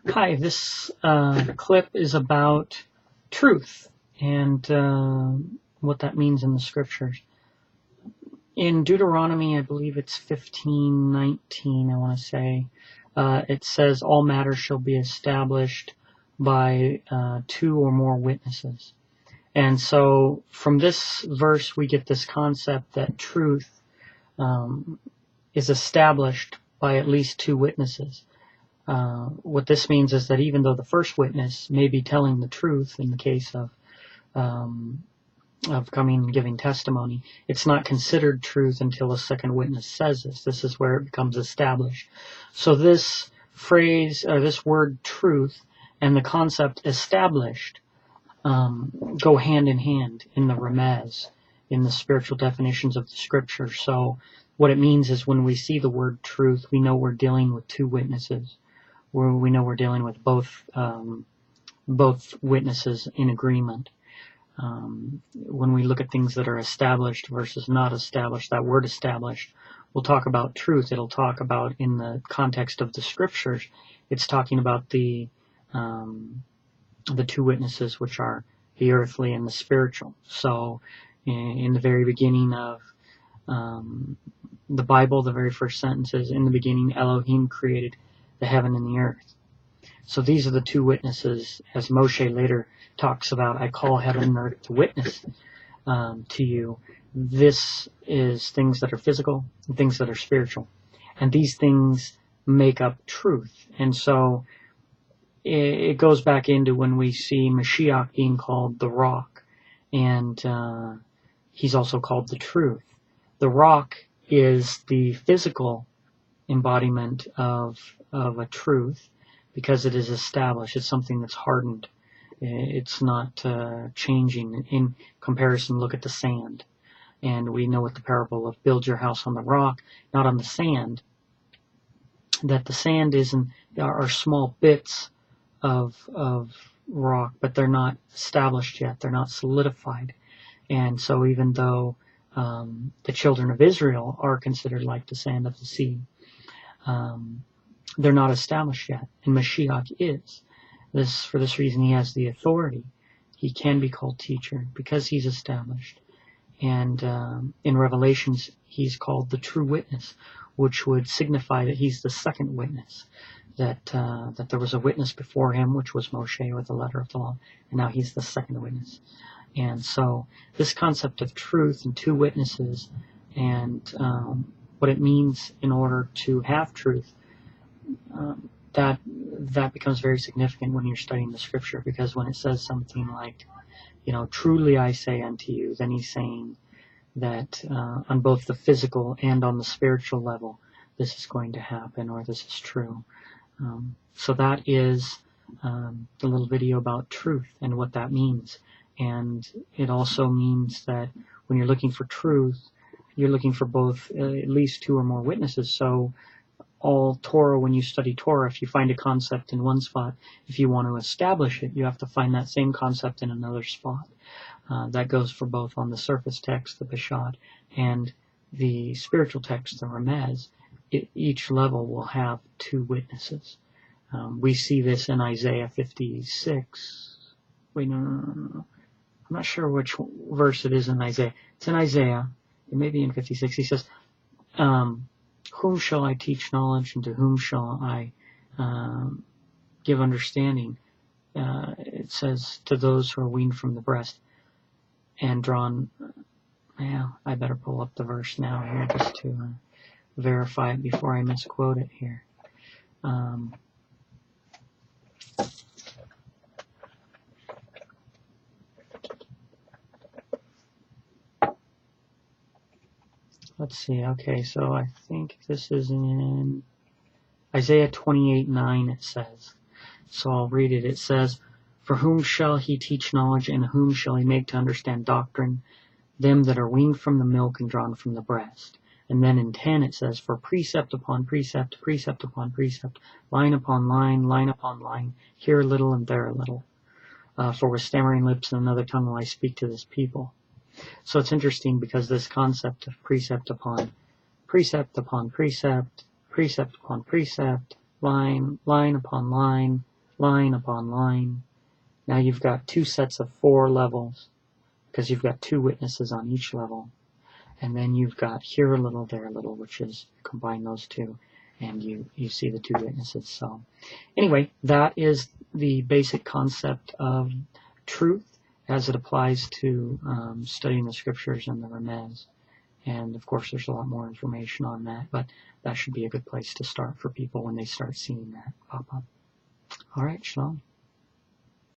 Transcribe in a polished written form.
Hi, this clip is about truth and what that means in the scriptures. In Deuteronomy, I believe it's 15:19, I want to say, it says, all matters shall be established by 2 or more witnesses. And so from this verse, we get this concept that truth is established by at least 2 witnesses. What this means is that even though the first witness may be telling the truth in the case of coming and giving testimony, it's not considered truth until a second witness says this. This is where it becomes established. So this phrase, or this word truth, and the concept established go hand in hand in the Ramez, in the spiritual definitions of the scripture. So what it means is when we see the word truth, we know we're dealing with 2 witnesses. We know we're dealing with both witnesses in agreement. When we look at things that are established versus not established, that word established, we'll talk about truth. It'll talk about, in the context of the scriptures, it's talking about the 2 witnesses, which are the earthly and the spiritual. So in the very beginning of the Bible, the very first sentence is, in the beginning Elohim created the heaven and the earth. So these are the 2 witnesses, as Moshe later talks about, I call heaven and earth to witness to you. This is things that are physical and things that are spiritual. And these things make up truth. And so it goes back into when we see Mashiach being called the rock. And he's also called the truth. The rock is the physical embodiment of a truth, because it is established. It's something that's hardened. It's not changing. In comparison, look at the sand. And we know with the parable of build your house on the rock, not on the sand, that the sand are small bits of rock, but they're not established yet. They're not solidified. And so even though the children of Israel are considered like the sand of the sea, they're not established yet, and Mashiach is. For this reason, he has the authority. He can be called teacher because he's established. And in Revelations, he's called the true witness, which would signify that he's the second witness. That there was a witness before him, which was Moshe with the letter of the law, and now he's the second witness. And so this concept of truth and 2 witnesses, and what it means in order to have truth, that becomes very significant when you're studying the scripture, because when it says something like, truly I say unto you, then he's saying that on both the physical and on the spiritual level, this is going to happen, or this is true. So that is the little video about truth and what that means. And it also means that when you're looking for truth, you're looking for both, at least 2 or more witnesses. So all Torah, when you study Torah, if you find a concept in one spot, if you want to establish it, you have to find that same concept in another spot. That goes for both on the surface text, the Peshat, and the spiritual text, the Ramez. Each level will have 2 witnesses. We see this in Isaiah 56. Wait, no. I'm not sure which verse it is in Isaiah. It's in Isaiah. It may be in 56. He says, whom shall I teach knowledge, and to whom shall I give understanding? It says, to those who are weaned from the breast and drawn. I better pull up the verse now here just to verify it before I misquote it here. Let's see. Okay, so I think this is in Isaiah 28:9, it says. So I'll read it. It says, for whom shall he teach knowledge, and whom shall he make to understand doctrine? Them that are weaned from the milk and drawn from the breast. And then in 10 it says, for precept upon precept, precept upon precept, line upon line, line upon line, here a little and there a little. For with stammering lips and another tongue will I speak to this people. So it's interesting because this concept of precept upon precept upon precept, precept upon precept, line upon line, line upon line. Now you've got 2 sets of 4 levels, because you've got 2 witnesses on each level. And then you've got here a little, there a little, which is combine those 2, and you see the 2 witnesses. So anyway, that is the basic concept of truth as it applies to studying the scriptures and the Ramez. And of course, there's a lot more information on that, but that should be a good place to start for people when they start seeing that pop up. All right, Shalom.